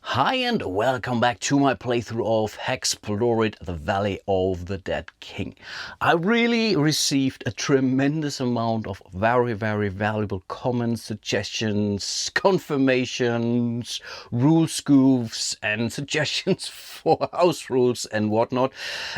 Hi and welcome back to my playthrough of HEXplore It, the Valley of the Dead King. I really received a tremendous amount of very valuable comments, suggestions, confirmations, rule scoofs and suggestions for house rules and whatnot.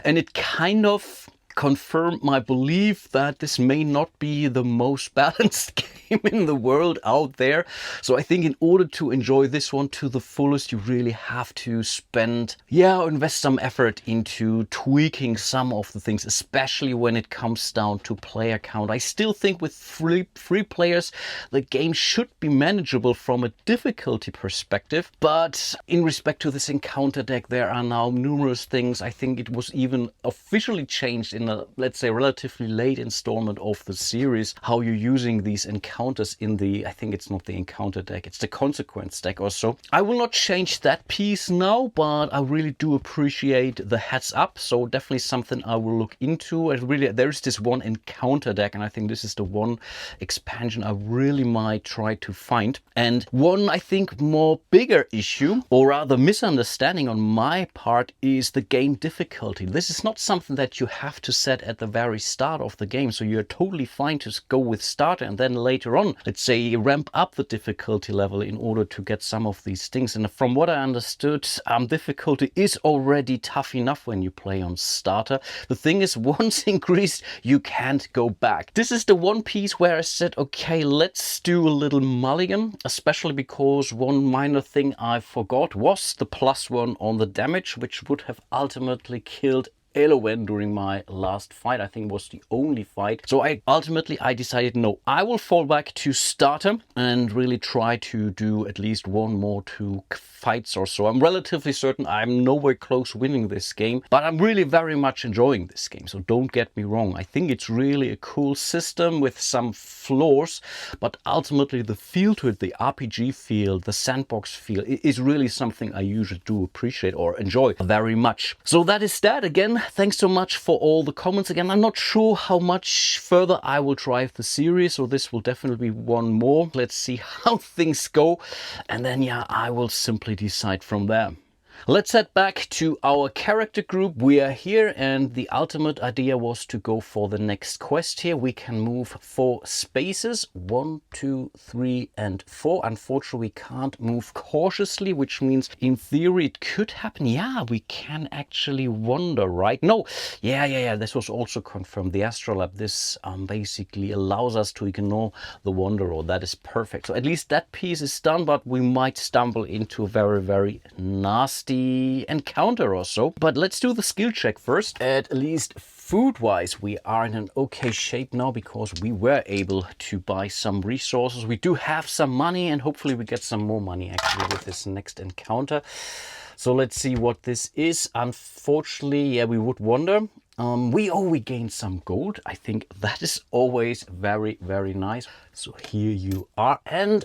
And it kind of confirmed my belief that this may not be the most balanced game in the world out there. So I think in order to enjoy this one to the fullest, you really have to invest some effort into tweaking some of the things, especially when it comes down to player count. I still think with three players, the game should be manageable from a difficulty perspective. But in respect to this encounter deck, there are now numerous things. I think it was even officially changed in a, let's say, relatively late installment of the series, how you're using these encounters in the, I think it's not the encounter deck, it's the consequence deck or so. I will not change that piece now, but I really do appreciate the heads up. So definitely something I will look into. There's this one encounter deck, and I think this is the one expansion I really might try to find. And one, I think, more bigger issue, or rather misunderstanding on my part, is the game difficulty. This is not something that you have to set at the very start of the game, so you're totally fine to go with starter and then later on, let's say, ramp up the difficulty level in order to get some of these things. And from what I understood, difficulty is already tough enough when you play on starter. The thing is, once increased, you can't go back. This is the one piece where I said, okay, let's do a little mulligan, especially because one minor thing I forgot was the +1 on the damage, which would have ultimately killed Elowen during my last fight. I think it was the only fight. So I decided, no, I will fall back to starter and really try to do at least one more two fights or so. I'm relatively certain I'm nowhere close winning this game, but I'm really very much enjoying this game. So don't get me wrong. I think it's really a cool system with some flaws, but ultimately the feel to it, the RPG feel, the sandbox feel, is really something I usually do appreciate or enjoy very much. So that is that. Again, thanks so much for all the comments. Again, I'm not sure how much further I will drive the series, so this will definitely be one more. Let's see how things go, and then yeah, I will simply decide from there. Let's head back to our character group. We are here, and the ultimate idea was to go for the next quest here. We can move 4 spaces, 1, 2, 3, and 4. Unfortunately, we can't move cautiously, which means in theory it could happen. Yeah, we can actually wander, right? No, yeah, this was also confirmed. The Astrolab, this basically allows us to ignore the wanderer. That is perfect. So at least that piece is done, but we might stumble into a very nasty encounter or so. But let's do the skill check first. At least food-wise, we are in an okay shape now because we were able to buy some resources. We do have some money, and hopefully we get some more money actually with this next encounter. So let's see what this is. Unfortunately, yeah, we would wander. We gained some gold. I think that is always very nice. So here you are. And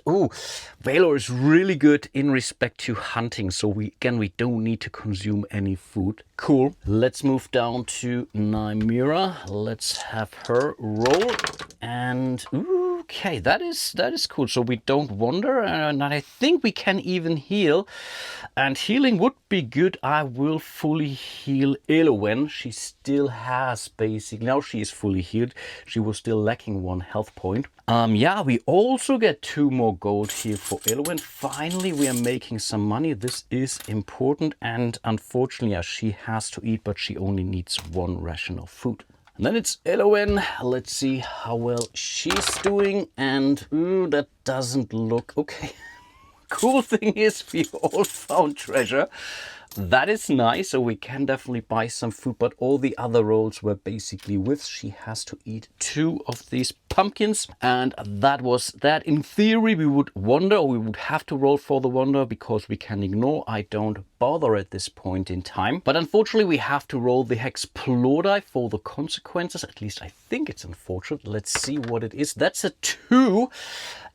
Valor is really good in respect to hunting. So we don't need to consume any food. Cool. Let's move down to Nymira. Let's have her roll. And okay, that is cool. So we don't wander, and I think we can even heal. And healing would be good. I will fully heal Elowen. She still has basically, now she is fully healed. She was still lacking 1 health point. Yeah, we also get 2 more gold here for Elowen. Finally, we are making some money. This is important. And unfortunately, yeah, she has to eat, but she only needs 1 ration of food. And then it's Elowen. Let's see how well she's doing. And that doesn't look okay. Cool thing is, we all found treasure. That is nice, so we can definitely buy some food, but all the other rolls were basically with. She has to eat 2 of these pumpkins, and that was that. In theory, we would wander, or we would have to roll for the wander because we can ignore. I don't bother at this point in time, but unfortunately we have to roll the HEXplore die for the consequences. At least I think it's unfortunate. Let's see what it is. That's a 2.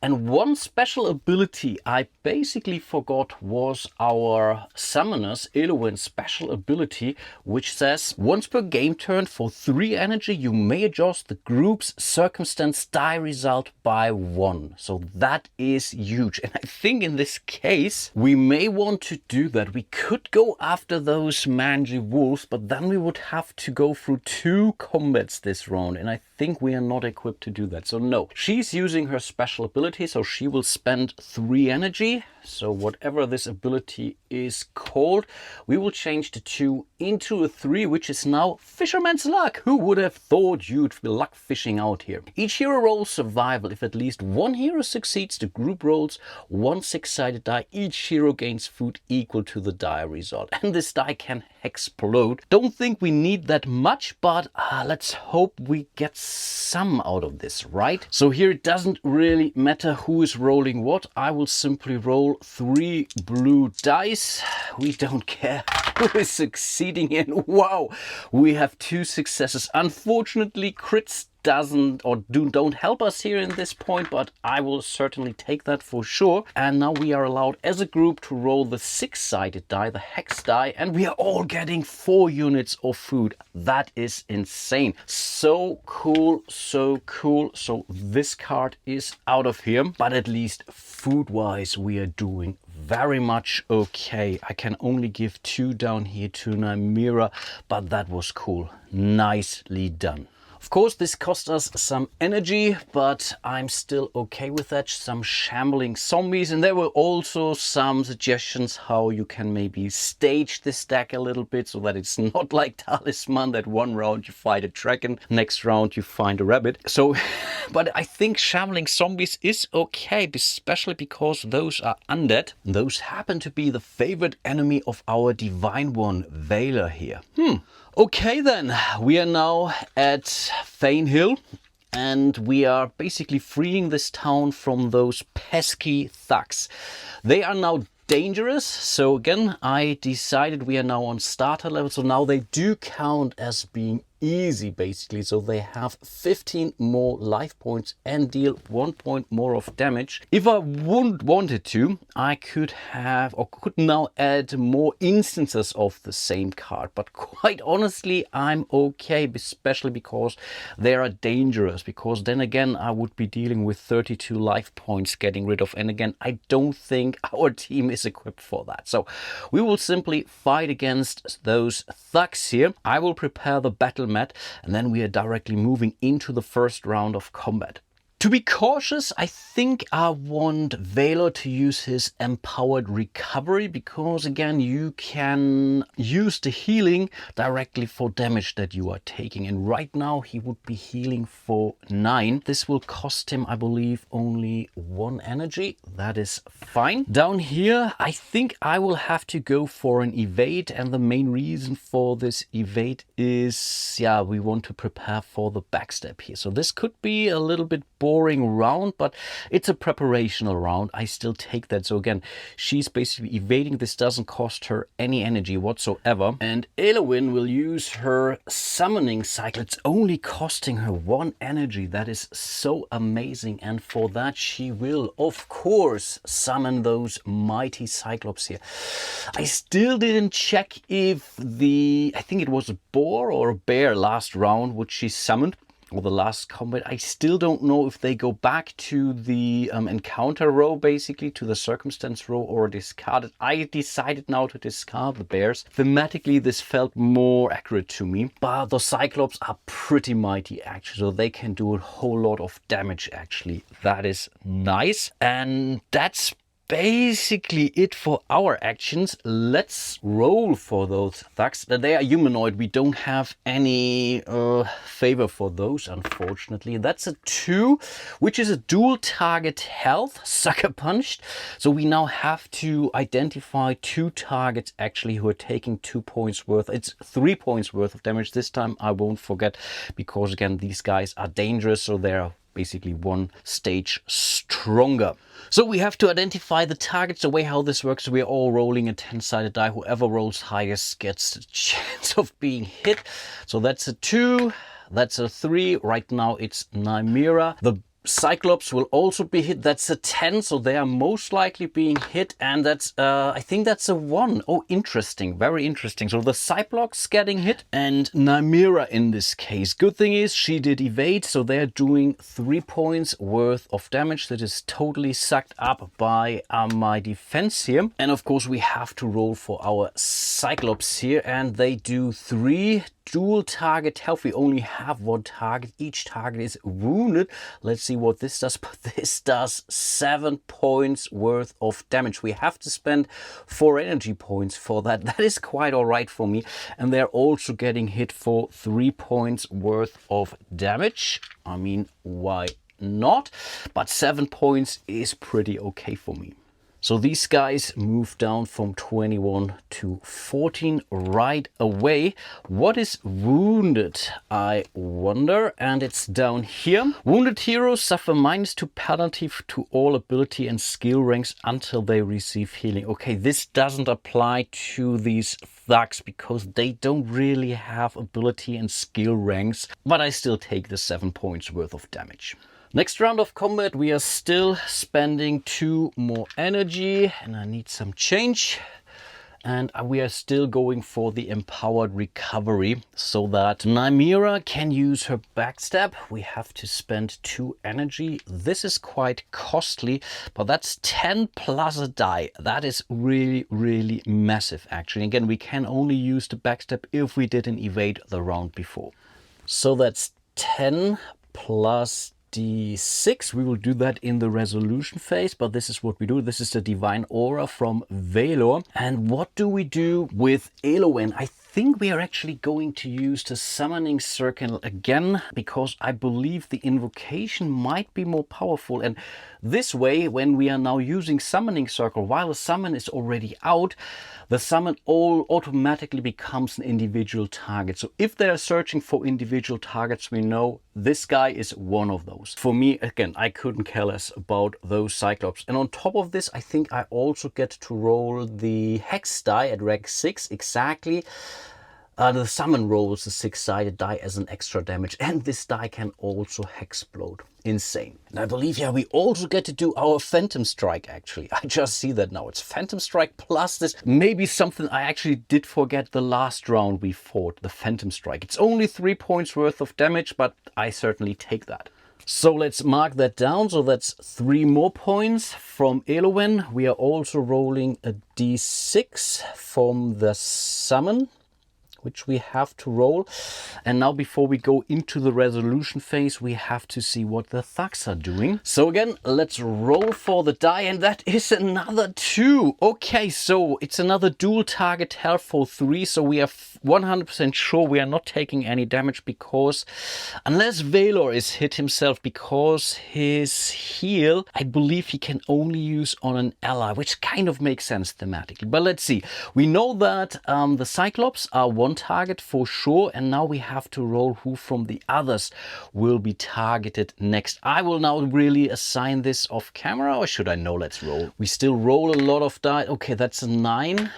And one special ability I basically forgot was our Summoner's Elowen's special ability, which says once per game turn for 3 energy, you may adjust the group's circumstance circumstance die result by 1. So that is huge. And I think in this case, we may want to do that. We could go after those mangy wolves, but then we would have to go through 2 combats this round. And I think we are not equipped to do that. So no, she's using her special ability. So she will spend 3 energy. So whatever this ability is called, we will change the 2 into a 3, which is now Fisherman's Luck. Who would have thought you'd be luck fishing out here? Each hero rolls survival. If at least 1 hero succeeds, the group rolls 1 6-sided die. Each hero gains food equal to the die result. And this die can explode. Don't think we need that much, but let's hope we get some out of this, right? So here it doesn't really matter who is rolling what. I will simply roll 3 blue dice. We don't care who is succeeding in. Wow, we have 2 successes. Unfortunately, crits don't help us here in this point, but I will certainly take that for sure. And now we are allowed as a group to roll the 6-sided die, the hex die, and we are all getting 4 units of food. That is insane. So cool, so cool. So this card is out of here, but at least food wise we are doing very much okay. I can only give 2 down here to Nymera, but that was cool. Nicely done. Of course, this cost us some energy, but I'm still okay with that. Some shambling zombies, and there were also some suggestions how you can maybe stage this deck a little bit so that it's not like Talisman, that one round you fight a dragon, next round you find a rabbit. So, but I think shambling zombies is okay, especially because those are undead. Those happen to be the favorite enemy of our Divine One, Valor here. Okay then, we are now at Fane Hill and we are basically freeing this town from those pesky thugs. They are now dangerous, so again I decided we are now on starter level, so now they do count as being easy basically. So they have 15 more life points and deal 1 point more of damage. If I wanted to, I could have or could now add more instances of the same card, but quite honestly I'm okay, especially because they are dangerous, because then again I would be dealing with 32 life points getting rid of, and again I don't think our team is equipped for that. So we will simply fight against those thugs here. I will prepare the battle mat, and then we are directly moving into the first round of combat. To be cautious, I think I want Valor to use his empowered recovery, because again you can use the healing directly for damage that you are taking, and right now he would be healing for 9. This will cost him, I believe, only 1 energy. That is fine. Down here I think I will have to go for an evade, and the main reason for this evade is, yeah, we want to prepare for the backstab here. So this could be a little bit boring round, but it's a preparational round. I still take that. So again, she's basically evading. This doesn't cost her any energy whatsoever, and Elowin will use her summoning cycle. It's only costing her 1 energy. That is so amazing, and for that she will of course summon those mighty cyclops here. I still didn't check if I think it was a boar or a bear last round which she summoned, or the last combat. I still don't know if they go back to the encounter row, basically to the circumstance row, or discarded. I decided now to discard the bears. Thematically this felt more accurate to me, but the cyclops are pretty mighty actually, so they can do a whole lot of damage actually. That is nice, and that's basically it for our actions. Let's roll for those thugs. They are humanoid. We don't have any favor for those, unfortunately. That's a 2, which is a dual target health, sucker punched. So we now have to identify 2 targets actually who are taking 2 points worth. It's 3 points worth of damage. This time I won't forget, because again these guys are dangerous, so they're basically 1 stage stronger. So we have to identify the targets. The way how this works, we are all rolling a 10-sided die. Whoever rolls highest gets the chance of being hit. So that's a 2, that's a 3. Right now it's Nymera. The Cyclops will also be hit. That's a 10, so they are most likely being hit, and that's I think that's a 1. Oh, interesting, very interesting. So the Cyclops getting hit, and Nymeria in this case. Good thing is she did evade, so they're doing 3 points worth of damage. That is totally sucked up by my defense here. And of course we have to roll for our Cyclops here, and they do 3 dual target health. We only have 1 target. Each target is wounded. Let's see what this does. But this does 7 points worth of damage. We have to spend 4 energy points for that. That is quite all right for me. And they're also getting hit for 3 points worth of damage. I mean, why not? But 7 points is pretty okay for me. So these guys move down from 21 to 14 right away. What is wounded, I wonder? And it's down here. Wounded heroes suffer -2 penalty to all ability and skill ranks until they receive healing. Okay, this doesn't apply to these thugs because they don't really have ability and skill ranks, but I still take the 7 points worth of damage. Next round of combat, we are still spending 2 more energy, and I need some change. And we are still going for the empowered recovery so that Nymeria can use her backstab. We have to spend 2 energy. This is quite costly, but that's 10 plus a die. That is really, really massive, actually. Again, we can only use the backstab if we didn't evade the round before. So that's 10 plus D6. We will do that in the resolution phase, but this is what we do. This is the Divine Aura from Valor. And what do we do with Elowen? I think we are actually going to use the Summoning Circle again, because I believe the invocation might be more powerful. And this way, when we are now using Summoning Circle, while the summon is already out, the summon all automatically becomes an individual target. So if they are searching for individual targets, we know this guy is one of those. For me, again, I couldn't care less about those Cyclops. And on top of this, I think I also get to roll the Hex die at rank 6 exactly. The summon rolls the 6-sided die as an extra damage, and this die can also hexplode. Insane. And I believe, yeah, we also get to do our Phantom Strike, actually. I just see that now. It's Phantom Strike plus this. Maybe something I actually did forget the last round we fought, the Phantom Strike. It's only 3 points worth of damage, but I certainly take that. So let's mark that down. So that's 3 more points from Elowen. We are also rolling a D6 from the summon, which we have to roll. And now before we go into the resolution phase, we have to see what the thugs are doing. So again, let's roll for the die, and that is another 2. Okay, so it's another dual target health for 3. So we are 100% sure we are not taking any damage, because unless Valor is hit himself, because his heal, I believe he can only use on an ally, which kind of makes sense thematically. But let's see. We know that the Cyclops are 1 target for sure, and now we have to roll who from the others will be targeted next. I will now really assign this off camera, or should I know? Let's roll. We still roll a lot of die. Okay, that's a 9.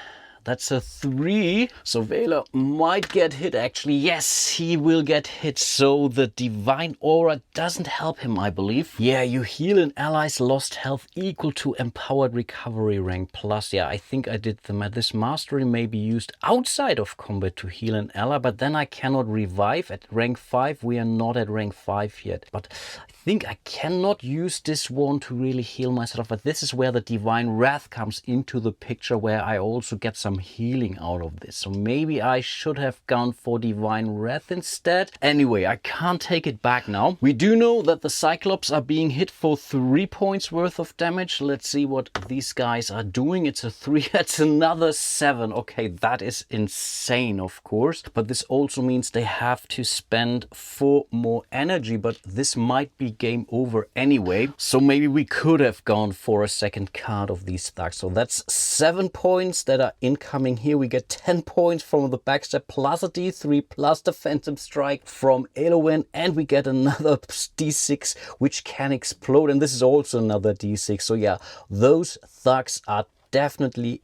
That's a 3. So Valor might get hit, actually. Yes, he will get hit. So the Divine Aura doesn't help him, I believe. Yeah, you heal an ally's lost health equal to empowered recovery rank plus. Yeah, I think I did the math. This mastery may be used outside of combat to heal an ally, but then I cannot revive at rank 5. We are not at rank 5 yet. But I think I cannot use this one to really heal myself. But this is where the Divine Wrath comes into the picture, where I also get some healing out of this. So maybe I should have gone for Divine Wrath instead. Anyway, I can't take it back now. We do know that the Cyclops are being hit for 3 points worth of damage. Let's see what these guys are doing. It's a 3. That's another 7. Okay, that is insane, of course. But this also means they have to spend 4 more energy. But this might be game over anyway. So maybe we could have gone for a second card of these thugs. So that's 7 points that are incoming here. We get 10 points from the backstab plus a D3 plus the Phantom Strike from Elowen, and we get another D6 which can explode, and this is also another D6. So yeah, those thugs are definitely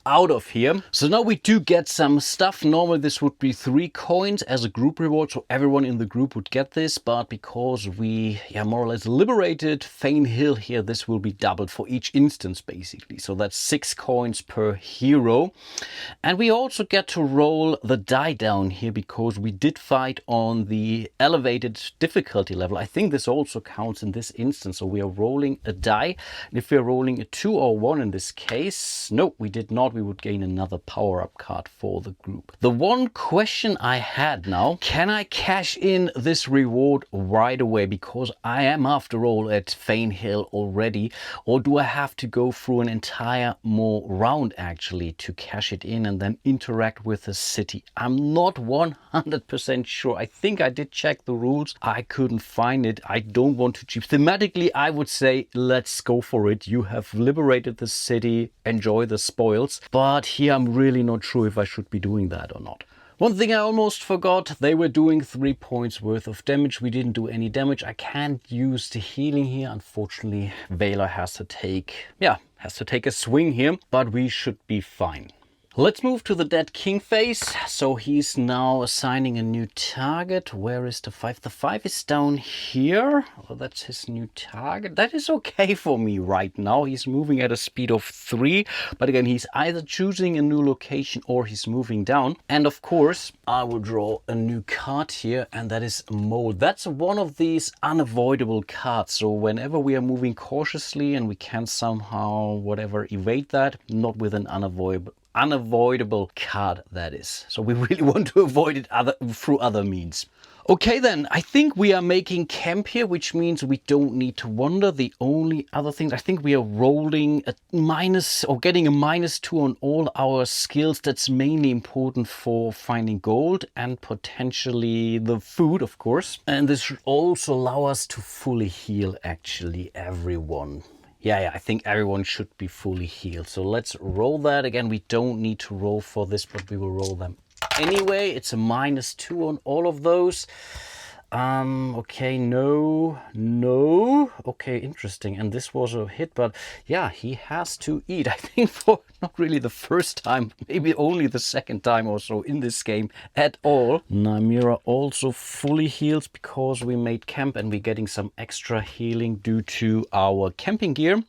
out of here. So now we do get some stuff. Normally this would be 3 coins as a group reward, so everyone in the group would get this, but because we more or less liberated Fane Hill here, this will be doubled for each instance basically. So that's 6 coins per hero. And we also get to roll the die down here because we did fight on the elevated difficulty level. I think this also counts in this instance. So we are rolling a die, and if we are rolling a 2 or 1 in this case, no, we did not. We would gain another power-up card for the group. The one question I had now, can I cash in this reward right away? Because I am after all at Fane Hill already, or do I have to go through an entire more round actually to cash it in and then interact with the city? I'm not 100% sure. I think I did check the rules. I couldn't find it. I don't want to cheat. Thematically, I would say let's go for it. You have liberated the city, enjoy the spoils. But here I'm really not sure if I should be doing that or not. One thing I almost forgot, they were doing 3 points worth of damage. We didn't do any damage. I can't use the healing here. Unfortunately, Valor has to take a swing here, but we should be fine. Let's move to the Dead King phase. So he's now assigning a new target. Where is the 5? The 5 is down here. Well, that's his new target. That is okay for me right now. He's moving at a speed of 3. But again, he's either choosing a new location or he's moving down. And of course, I will draw a new card here, and that is Mold. That's one of these unavoidable cards. So whenever we are moving cautiously and we can somehow, evade that, not with an unavoidable card, that is. So we really want to avoid it through other means. Okay then, I think we are making camp here, which means we don't need to wander. The only other thing, I think we are rolling a minus or getting a -2 on all our skills. That's mainly important for finding gold and potentially the food, of course. And this should also allow us to fully heal actually everyone. Yeah, I think everyone should be fully healed. So let's roll that. Again, we don't need to roll for this, but we will roll them anyway. It's a -2 on all of those. Okay, no. Okay, interesting. And this was a hit, but yeah, he has to eat. I think for not really the first time, maybe only the second time or so in this game at all. Nymeria also fully heals because we made camp and we're getting some extra healing due to our camping gear.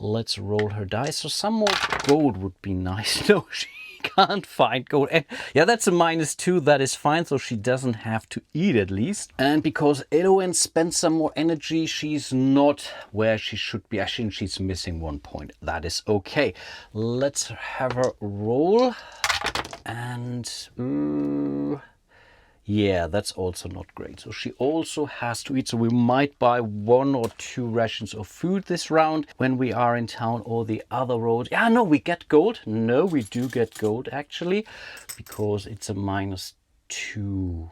Let's roll her dice. So some more gold would be nice. No, she can't find gold. And yeah, that's a -2. That is fine. So she doesn't have to eat at least. And because Elowen spent some more energy, she's not where she should be. I think she's missing 1 point. That is okay. Let's have her roll. And yeah, that's also not great. So she also has to eat. So we might buy 1 or 2 rations of food this round when we are in town, or the other road. Yeah, no, we get gold. No, we do get gold actually, because it's a -2.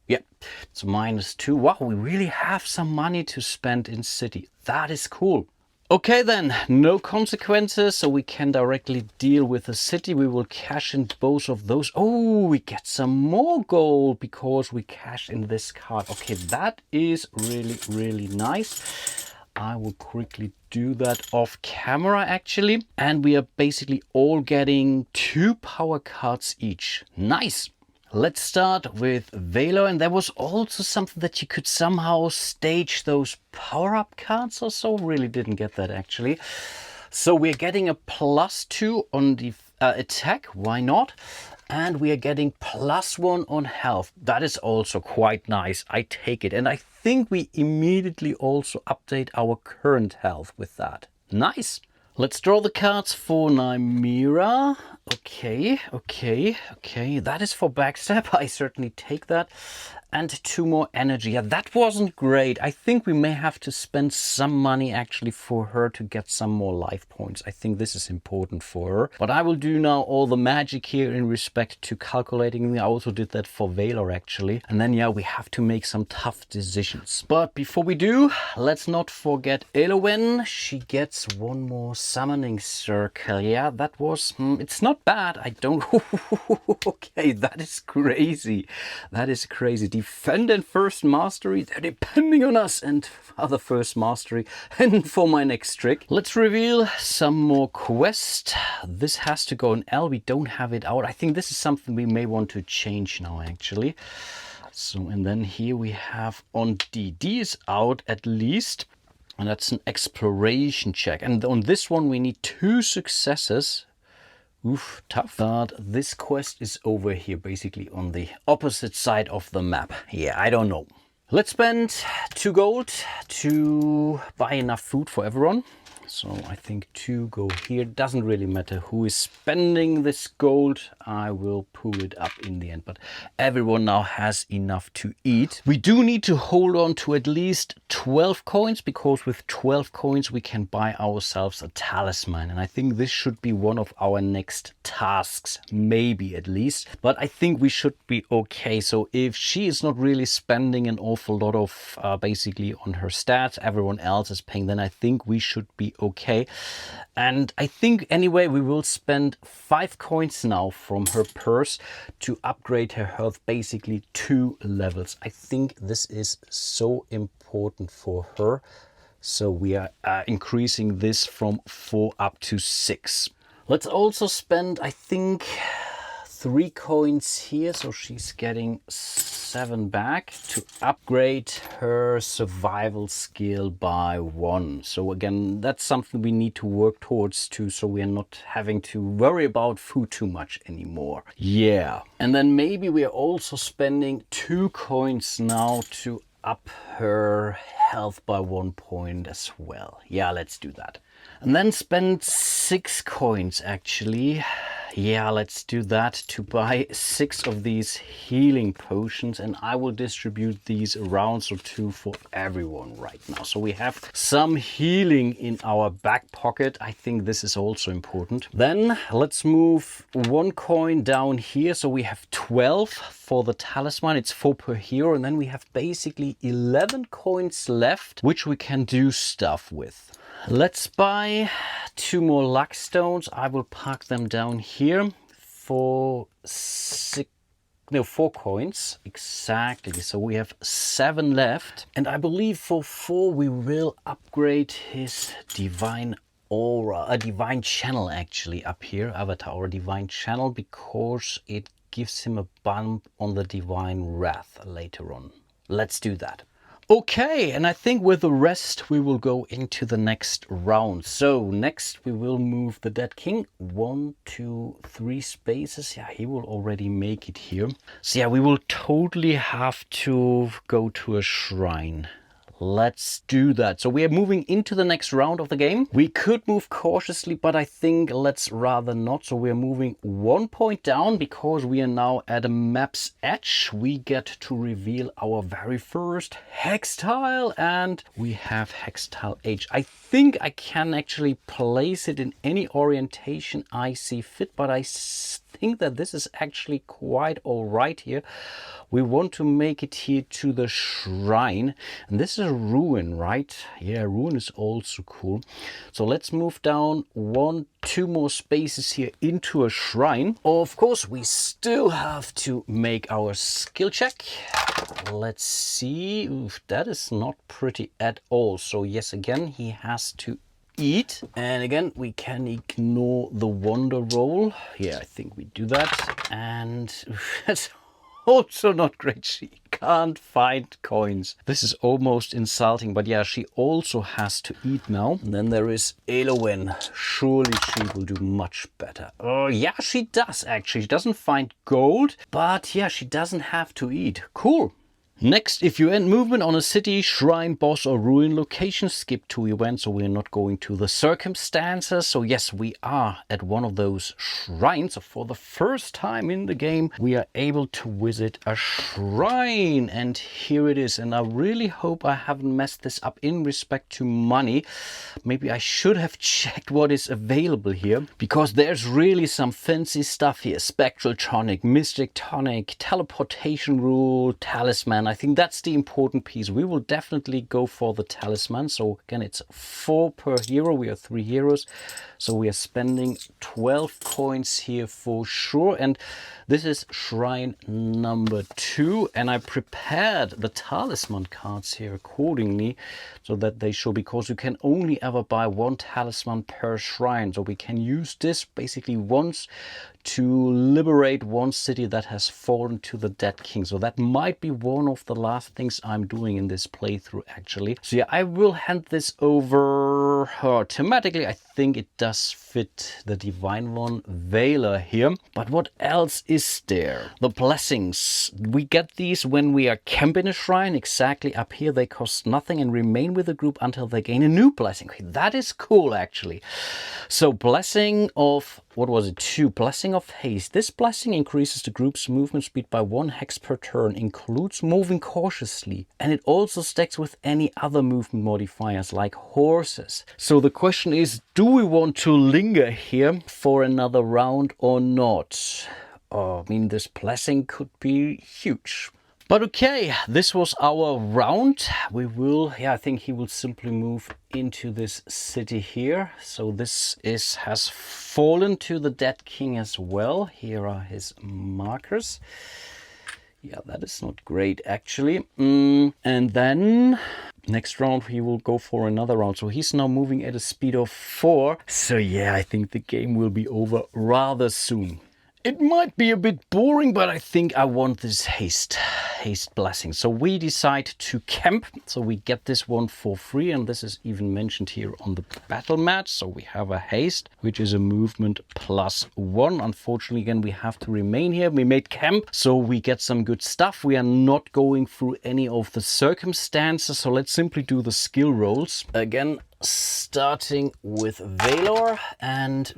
Yeah, it's a -2. Wow, we really have some money to spend in city. That is cool. Okay then, no consequences, so we can directly deal with the city. We will cash in both of those. Oh, we get some more gold because we cash in this card. Okay, that is really nice. I will quickly do that off camera actually. And we are basically all getting 2 power cards each. Nice. Let's start with Valor, and there was also something that you could somehow stage those power-up cards or so. Really didn't get that actually. So we're getting a +2 on the attack, why not? And we are getting +1 on health. That is also quite nice. I take it. And I think we immediately also update our current health with that. Nice. Let's draw the cards for Nymeria. Okay. That is for backstab. I certainly take that. And 2 more energy. Yeah, that wasn't great. I think we may have to spend some money actually for her to get some more life points. I think this is important for her. But I will do now all the magic here in respect to calculating. I also did that for Valor actually. And then, yeah, we have to make some tough decisions. But before we do, let's not forget Elowen. She gets 1 more summoning circle. Yeah, that was... it's not not bad. I don't... Okay, that is crazy. That is crazy. Defend and first mastery, they're depending on us and other first mastery. And for my next trick, let's reveal some more quest. This has to go in L. We don't have it out. I think this is something we may want to change now, actually. So, and then here we have on D. D is out at least. And that's an exploration check. And on this one, we need 2 successes. Oof, tough. But this quest is over here, basically on the opposite side of the map. Yeah, I don't know. Let's spend 2 gold to buy enough food for everyone. So I think 2 go here. Doesn't really matter who is spending this gold. I will pull it up in the end. But everyone now has enough to eat. We do need to hold on to at least 12 coins, because with 12 coins we can buy ourselves a talisman. And I think this should be one of our next tasks, maybe at least. But I think we should be okay. So if she is not really spending an awful lot of basically on her stats, everyone else is paying, then I think we should be okay. And I think anyway we will spend 5 coins now from her purse to upgrade her health basically 2 levels. I think this is so important for her. So we are increasing this from 4 up to 6. Let's also spend, I think, 3 coins here, so she's getting 7 back to upgrade her survival skill by 1. So again, that's something we need to work towards too, so we are not having to worry about food too much anymore. Yeah, and then maybe we are also spending 2 coins now to up her health by 1 point as well. Yeah, let's do that. And then spend 6 coins actually. Yeah, let's do that to buy 6 of these healing potions, and I will distribute these around, so 2 for everyone right now. So we have some healing in our back pocket. I think this is also important. Then let's move 1 coin down here. So we have 12 for the talisman. It's 4 per hero, and then we have basically 11 coins left, which we can do stuff with. Let's buy 2 more luck stones. I will park them down here for 4 coins. Exactly. So we have 7 left. And I believe for 4 we will upgrade his divine aura, a divine channel actually up here, avatar or divine channel, because it gives him a bump on the divine wrath later on. Let's do that. Okay, and I think with the rest we will go into the next round. So next we will move the dead king 1, 2, 3 spaces. Yeah, he will already make it here. So yeah, we will totally have to go to a shrine. Let's do that. So we are moving into the next round of the game. We could move cautiously, but I think let's rather not. So we are moving 1 point down because we are now at a map's edge. We get to reveal our very first hex tile, and we have hex tile H. I think I can actually place it in any orientation I see fit, but I think that this is actually quite all right here. We want to make it here to the shrine, and this is a ruin, right? Yeah, ruin is also cool. So let's move down 1, 2 more spaces here into a shrine. Of course, we still have to make our skill check. Let's see. Oof, that is not pretty at all. So yes, again, he has to eat, and again we can ignore the wonder roll. Yeah, I think we do that. And that's also not great. She can't find coins. This is almost insulting, but yeah, she also has to eat now. And then there is Elowen. Surely she will do much better. Oh yeah, she does actually. She doesn't find gold, but yeah, she doesn't have to eat. Cool. Next, if you end movement on a city, shrine, boss or ruin location, skip 2 events, so we're not going to the circumstances. So yes, we are at one of those shrines. So for the first time in the game, we are able to visit a shrine, and here it is. And I really hope I haven't messed this up in respect to money. Maybe I should have checked what is available here, because there's really some fancy stuff here. Spectral tonic, mystic tonic, teleportation rule, talisman. And I think that's the important piece. We will definitely go for the talisman. So again, it's 4 per hero. We are 3 heroes. So we are spending 12 coins here for sure. And this is shrine number 2. And I prepared the talisman cards here accordingly so that they show, because you can only ever buy 1 talisman per shrine. So we can use this basically once to liberate one city that has fallen to the Dead King. So that might be one of the last things I'm doing in this playthrough actually. So yeah, I will hand this over thematically. I think it does fit the Divine One Veiler here. But what else is there? The blessings. We get these when we are camping a shrine. Exactly up here, they cost nothing and remain with the group until they gain a new blessing. Okay, that is cool actually. So blessing of, what was it, 2? Blessing of haste. This blessing increases the group's movement speed by 1 hex per turn, includes moving cautiously, and it also stacks with any other movement modifiers like horses. So the question is, do we want to linger here for another round or not? I mean, this blessing could be huge. But okay, this was our round. We will, yeah, I think he will simply move into this city here. So this has fallen to the Dead King as well. Here are his markers. Yeah, that is not great actually. And then next round he will go for another round. So he's now moving at a speed of 4. So yeah, I think the game will be over rather soon. It might be a bit boring, but I think I want this haste blessing. So we decide to camp. So we get this one for free, and this is even mentioned here on the battle mat. So we have a haste, which is a movement +1. Unfortunately, again, we have to remain here. We made camp, so we get some good stuff. We are not going through any of the circumstances. So let's simply do the skill rolls. Again, starting with Valor and...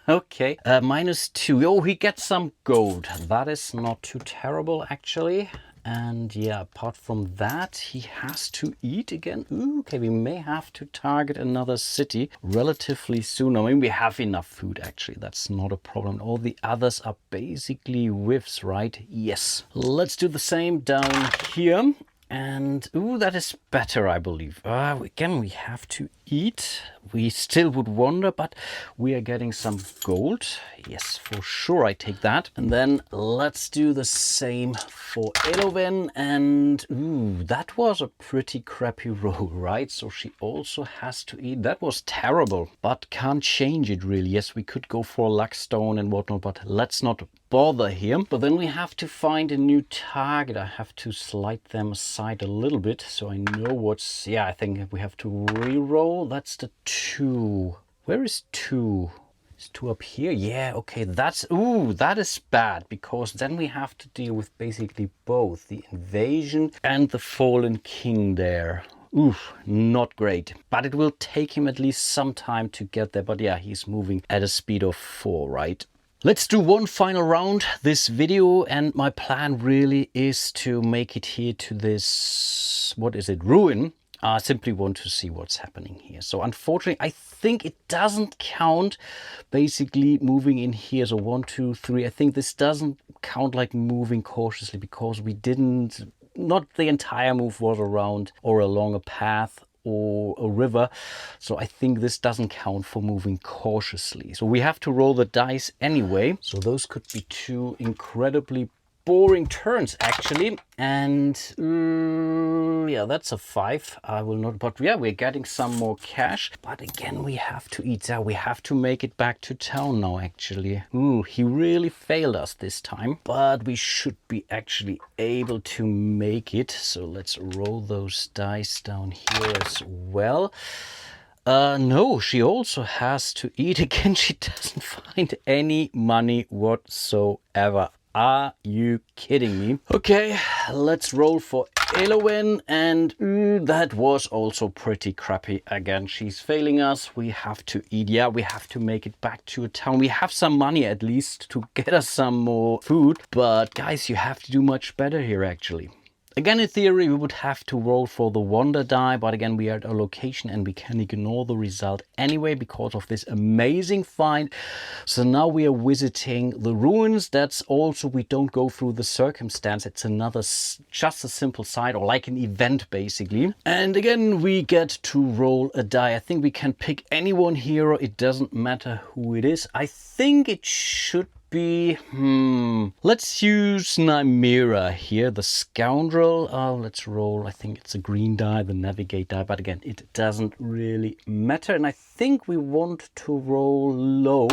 Okay, -2. Oh, he gets some gold. That is not too terrible, actually. And yeah, apart from that, he has to eat again. Ooh, okay, we may have to target another city relatively soon. I mean, we have enough food, actually. That's not a problem. All the others are basically whiffs, right? Yes. Let's do the same down here. And, ooh, that is better, I believe. Again, we have to eat. We still would wonder, but we are getting some gold. Yes, for sure, I take that. And then let's do the same for Eloven. And, ooh, that was a pretty crappy roll, right? So she also has to eat. That was terrible, but can't change it, really. Yes, we could go for luck stone and whatnot, but let's not bother here. But then we have to find a new target. I have to slide them aside a little bit so I know what's... Yeah, I think we have to re-roll. That's the 2. Where is 2? Is 2 up here? Yeah, okay, that's... Ooh, that is bad, because then we have to deal with basically both the invasion and the fallen king there. Oof, not great. But it will take him at least some time to get there. But yeah, he's moving at a speed of 4, right? Let's do one final round this video, and my plan really is to make it here to this, what is it, ruin. I simply want to see what's happening here. So unfortunately, I think it doesn't count basically moving in here. So 1, 2, 3. I think this doesn't count like moving cautiously, because we didn't, not the entire move was around or along a path or a river. So I think this doesn't count for moving cautiously. So we have to roll the dice anyway. So those could be 2 incredibly boring turns actually. And yeah, that's a 5. I will not, but yeah, we're getting some more cash. But again, we have to eat. We have to make it back to town now actually. Ooh, he really failed us this time, but we should be actually able to make it. So let's roll those dice down here as well. No, she also has to eat again. She doesn't find any money whatsoever. Are you kidding me? Okay, let's roll for Elowen, and that was also pretty crappy. Again, she's failing us. We have to eat. Yeah, we have to make it back to a town. We have some money at least to get us some more food. But guys, you have to do much better here actually. Again, in theory, we would have to roll for the wonder die, but again, we are at a location and we can ignore the result anyway because of this amazing find. So now we are visiting the ruins. That's also, we don't go through the circumstance. It's another, just a simple side or like an event basically. And again, we get to roll a die. I think we can pick any one hero. It doesn't matter who it is. I think it should be, let's use Nymeria here, the scoundrel. Let's roll, I think it's a green die, the navigate die, but again, it doesn't really matter. And I think we want to roll low.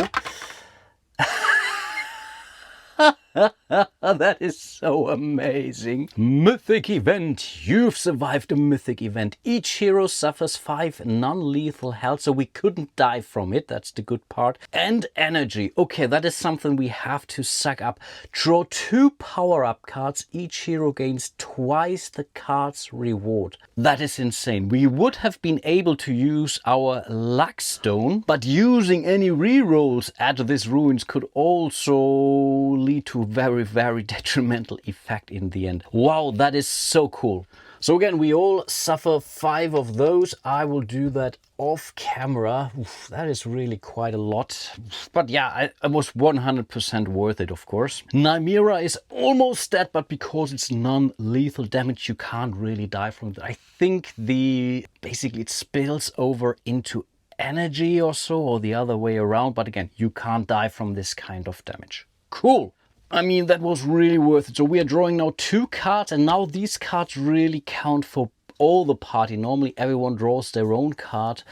That is so amazing. Mythic event. You've survived a mythic event. Each hero suffers 5 non-lethal health, so we couldn't die from it. That's the good part. And energy. Okay, that is something we have to suck up. Draw 2 power-up cards. Each hero gains twice the card's reward. That is insane. We would have been able to use our luck stone, but using any rerolls at this ruins could also lead to very detrimental effect in the end. Wow, that is so cool. So again, we all suffer 5 of those. I will do that off camera. Oof, that is really quite a lot. But yeah, it was 100% worth it, of course. Nymeria is almost dead, but because it's non-lethal damage, you can't really die from it. I think basically it spills over into energy or so, or the other way around. But again, you can't die from this kind of damage. Cool. I mean, that was really worth it. So we are drawing now 2 cards, and now these cards really count for all the party. Normally everyone draws their own card,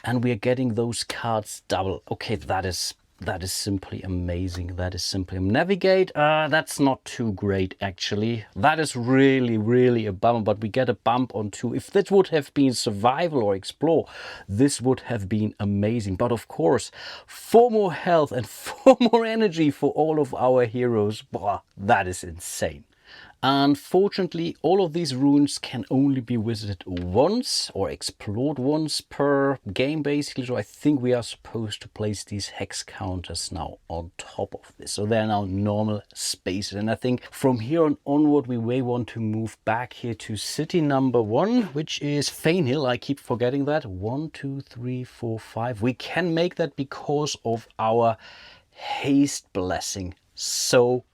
and we are getting those cards double. Okay, that is simply amazing. That is simply navigate. That's not too great actually. That is really a bummer, but we get a bump on 2. If that would have been survival or explore, this would have been amazing. But of course, 4 more health and 4 more energy for all of our heroes. Wow, that is insane. Unfortunately, all of these ruins can only be visited once or explored once per game basically. So I think we are supposed to place these hex counters now on top of this. So they're now normal spaces. And I think from here on onward, we may want to move back here to city number 1, which is Fanehill. I keep forgetting that. 1, 2, 3, 4, 5. We can make that because of our haste blessing. So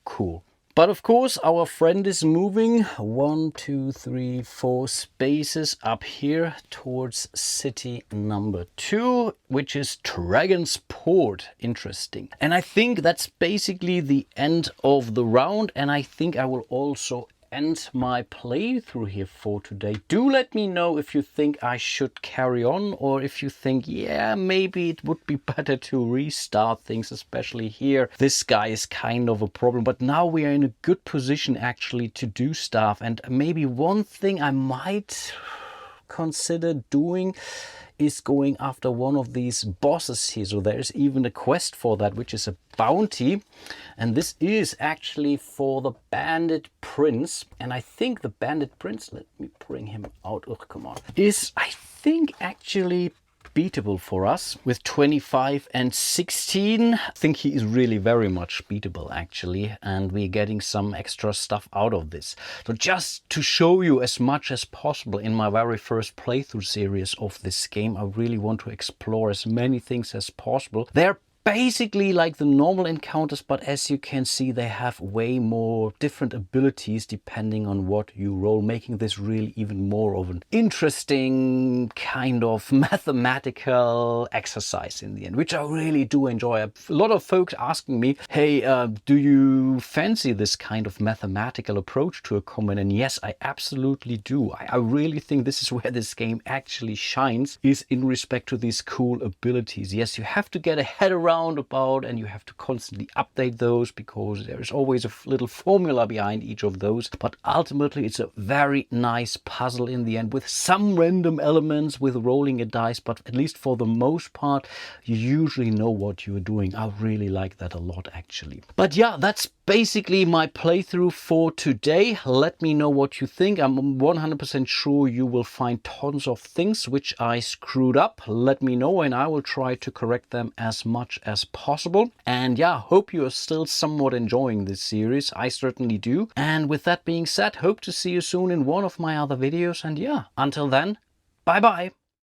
cool. But of course, our friend is moving 1, 2, 3, 4 spaces up here towards city number 2, which is Dragon's Port. Interesting. And I think that's basically the end of the round. And I think I will also end my playthrough here for today. Do let me know if you think I should carry on, or if you think, yeah, maybe it would be better to restart things, especially here. This guy is kind of a problem, but now we are in a good position actually to do stuff. And maybe one thing I might consider doing is going after one of these bosses here. So there's even a quest for that, which is a bounty. And this is actually for the Bandit Prince. And I think the Bandit Prince, let me bring him out. Oh, come on. Is, I think, actually beatable for us with 25 and 16. I think he is really very much beatable actually, and we're getting some extra stuff out of this. So just to show you as much as possible in my very first playthrough series of this game, I really want to explore as many things as possible. They're basically like the normal encounters, but as you can see, they have way more different abilities depending on what you roll, making this really even more of an interesting kind of mathematical exercise in the end, which I really do enjoy. A lot of folks asking me, hey, do you fancy this kind of mathematical approach to a combat? And yes, I absolutely do. I really think this is where this game actually shines, is in respect to these cool abilities. Yes, you have to get a head around about, and you have to constantly update those because there is always a little formula behind each of those. But ultimately, it's a very nice puzzle in the end with some random elements with rolling a dice. But at least for the most part, you usually know what you're doing. I really like that a lot, actually. But yeah, that's basically my playthrough for today. Let me know what you think. I'm 100% sure you will find tons of things which I screwed up. Let me know and I will try to correct them as much as possible. And yeah, hope you are still somewhat enjoying this series. I certainly do. And with that being said, hope to see you soon in one of my other videos. And yeah, until then, bye bye.